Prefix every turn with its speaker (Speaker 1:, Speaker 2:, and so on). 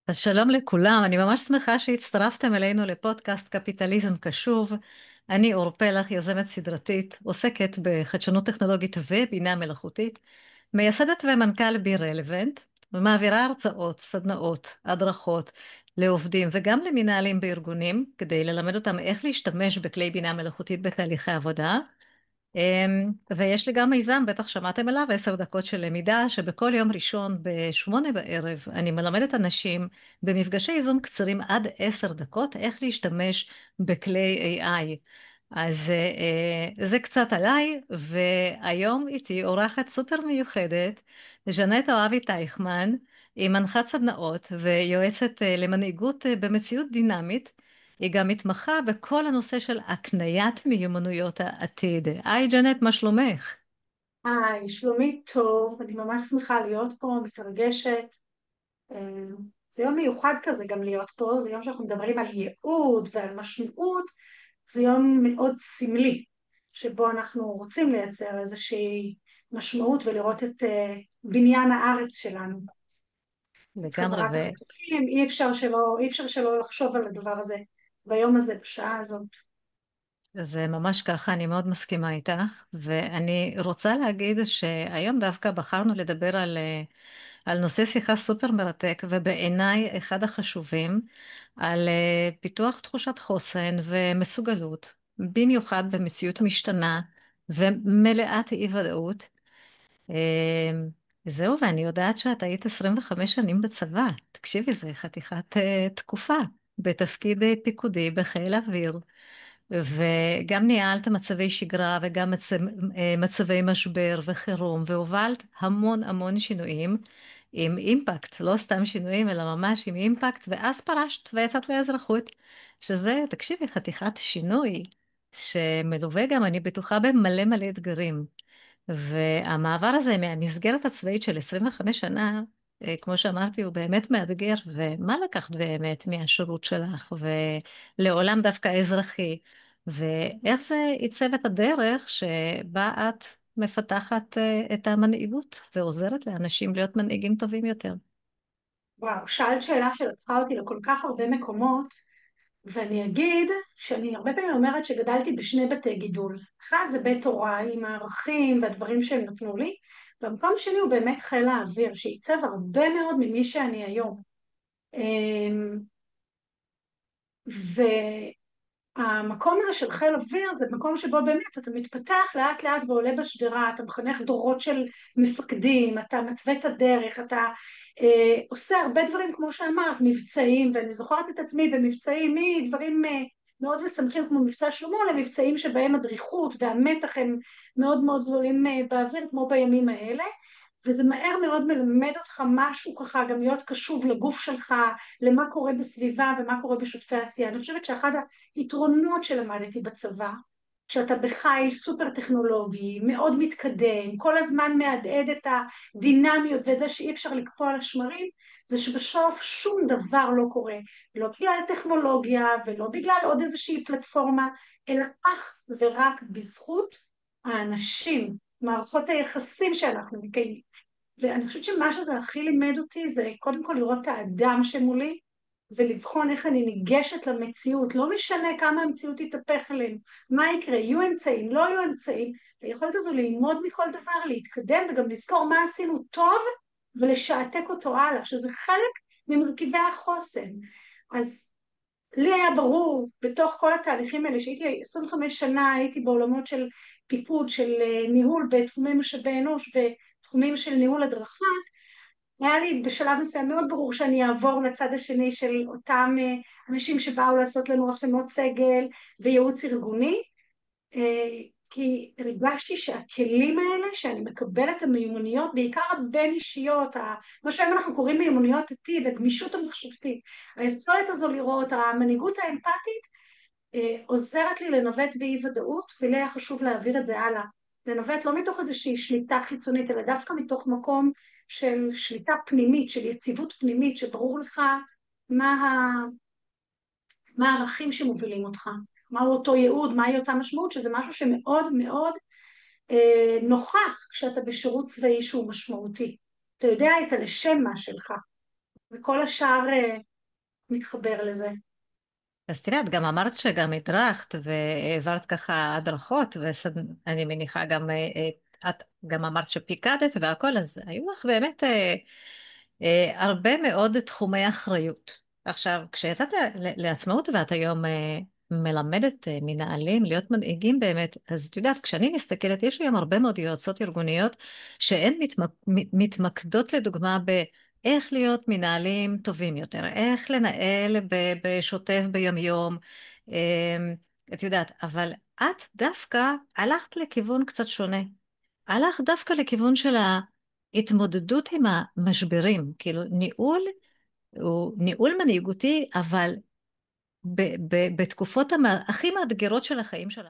Speaker 1: אז שלום לכולם, אני ממש שמחה שהצטרפתם אלינו לפודקאסט קפיטליזם קשוב. אני אור פלח, יזמת סדרתית, עוסקת בחדשנות טכנולוגית ובינה מלאכותית, מייסדת ומנכ"ל בי-רלוונט, ומעבירה הרצאות, סדנאות, הדרכות לעובדים וגם למנהלים בארגונים, כדי ללמד אותם איך להשתמש בכלי בינה מלאכותית בתהליכי עבודה. ויש לי גם מיזם, בטח שמעתם עליו, 10 דקות של למידה, שבכל יום ראשון ב8 בערב אני מלמדת אנשים במפגשי זום קצרים עד 10 דקות איך להשתמש בכלי AI. אז זה קצת עליי, והיום איתי אורחת סופר מיוחדת, ז'נט אוהבי טייכמן, היא מנחת סדנאות ויועצת למנהיגות במציאות דינמית. היא גם מתמחה בכל הנושא של הקניית מיומנויות העתיד. היי ג'נט, מה שלומך?
Speaker 2: היי, שלומי טוב, אני ממש שמחה להיות פה, מתרגשת. אה, זה יום מיוחד כזה גם להיות פה, זה יום שאנחנו מדברים על ייעוד ועל משמעות, זה יום מאוד סמלי, שבו אנחנו רוצים לייצר איזושהי משמעות ולראות את בניין הארץ שלנו, את
Speaker 1: לגמרי,
Speaker 2: חזרת החטופים, אי אפשר שלא לחשוב על הדבר הזה ביום הזה, בשעה הזאת.
Speaker 1: וזה ממש ככה, אני מאוד מסכימה איתך, ואני רוצה להגיד שהיום דווקא בחרנו לדבר על נושא שיחה סופר מרתק, ובעיניי אחד החשובים, על פיתוח תחושת חוסן ומסוגלות, במיוחד במציאות משתנה ומלאת אי-ודאות. זהו, ואני יודעת שאת היית 25 שנים בצבא. תקשיבי, זה חתיכת תקופה בתפקיד פיקודי בחיל האוויר, וגם ניהלת מצבי שגרה וגם מצבי משבר וחירום, והובלת המון המון שינויים עם אימפקט, לא סתם שינויים, אלא ממש עם אימפקט, ואז פרשת ויצאת לאזרחות, שזה, תקשיבי, חתיכת שינוי, שמלווה גם, אני בטוחה, במלא מלא אתגרים. והמעבר הזה מהמסגרת הצבאית של 25 שנה, כמו שאמרתי, הוא באמת מאתגר, ומה לקחת באמת מהשירות שלך ולעולם דווקא אזרחי, ואיך זה עיצב את הדרך שבה את מפתחת את המנהיגות ועוזרת לאנשים להיות מנהיגים טובים יותר.
Speaker 2: וואו, שאלת שאלה שלקחה אותי לכל כך הרבה מקומות, ואני אגיד שאני הרבה פעמים אומרת שגדלתי בשני בתי גידול. אחד זה בית הוריי עם הערכים והדברים שהם נתנו לי, והמקום שני הוא באמת חיל האוויר, שעיצב הרבה מאוד ממי שאני היום. אמ, והמקום הזה של חיל אוויר זה מקום שבו באמת אתה מתפתח לאט לאט ועולה בשדרה, אתה מחנך דורות של מפקדים, אתה מתווה את הדרך, אתה עושה הרבה דברים כמו שאמרת, מבצעים, ואני זוכרת את עצמי במבצעים מדברים מאוד משמחים כמו מבצע שלמה למבצעים שבהם הדריכות והמתח הם מאוד מאוד גדולים באוויר כמו בימים האלה, וזה מהר מאוד מלמד אותך משהו ככה, גם להיות קשוב לגוף שלך, למה קורה בסביבה ומה קורה בשותפי העשייה. אני חושבת שאחד היתרונות שלמדתי בצבא, שאתה בחיל סופר טכנולוגי, מאוד מתקדם, כל הזמן מהדהד את הדינמיות ואת זה שאי אפשר לקפוא על השמרים, זה שבסוף שום דבר לא קורה, לא בגלל טכנולוגיה ולא בגלל עוד איזושהי פלטפורמה, אלא אך ורק בזכות האנשים, מערכות היחסים שאנחנו מקיימים. ואני חושבת שמה שזה הכי לימד אותי זה קודם כל לראות את האדם שמולי ולבחון איך אני ניגשת למציאות, לא משנה כמה המציאות תתהפך עלינו, מה יקרה, יהיו אמצעים, לא יהיו אמצעים, היכולת הזו ללמוד מכל דבר, להתקדם וגם לזכור מה עשינו טוב ולשעתק אותו הלאה, שזה חלק ממרכיבי החוסן. אז לי היה ברור בתוך כל התהליכים האלה שהייתי 25 שנה הייתי בעולמות של פיקוד, של ניהול בתחומי משאבי אנוש ותחומים של ניהול הדרכה, היה לי בשלב מסוים מאוד ברור שאני אעבור לצד השני של אותם אנשים שבאו לעשות לנו החלמות סגל וייעוץ ארגוני, כי הרגשתי שהכלים האלה שאני מקבלת המיומנויות, בעיקר הבין אישיות, מה שהיום אנחנו קוראים מיומנויות עתיד, הגמישות המחשבתית, היכולת הזו לראות, המנהיגות האמפתית, עוזרת לי לנווט באי ודאות, ולי היה חשוב להעביר את זה הלאה. לנווט לא מתוך איזושהי שליטה חיצונית, אלא דווקא מתוך מקום של שליטה פנימית, של יציבות פנימית, שברור לך מה, מה הערכים שמובילים אותך, מהו אותו ייעוד, מהי אותה משמעות, שזה משהו שמאוד מאוד נוכח כשאתה בשירות צבאי שהוא משמעותי. אתה יודע את הלשם מה שלך. וכל השאר מתחבר לזה.
Speaker 1: אז תראה, את גם אמרת שגם הדרכת והעברת ככה הדרכות, ואני מניחה גם, את גם אמרת שפיקדת והכל, אז היו לך באמת הרבה מאוד תחומי אחריות. עכשיו, כשיצאת לעצמאות ואת היום מלמדת מנהלים להיות מנהיגים באמת, אז את יודעת, כשאני מסתכלת, יש היום הרבה מאוד יועצות ארגוניות שהן מתמקדות לדוגמה איך להיות מנהלים טובים יותר, איך לנהל בשוטף ביומיום, את יודעת, אבל את דווקא הלכת לכיוון קצת שונה. הלכת דווקא לכיוון של ההתמודדות עם המשברים, כאילו ניהול הוא ניהול מנהיגותי, אבל בתקופות הכי מאתגרות של החיים שלך.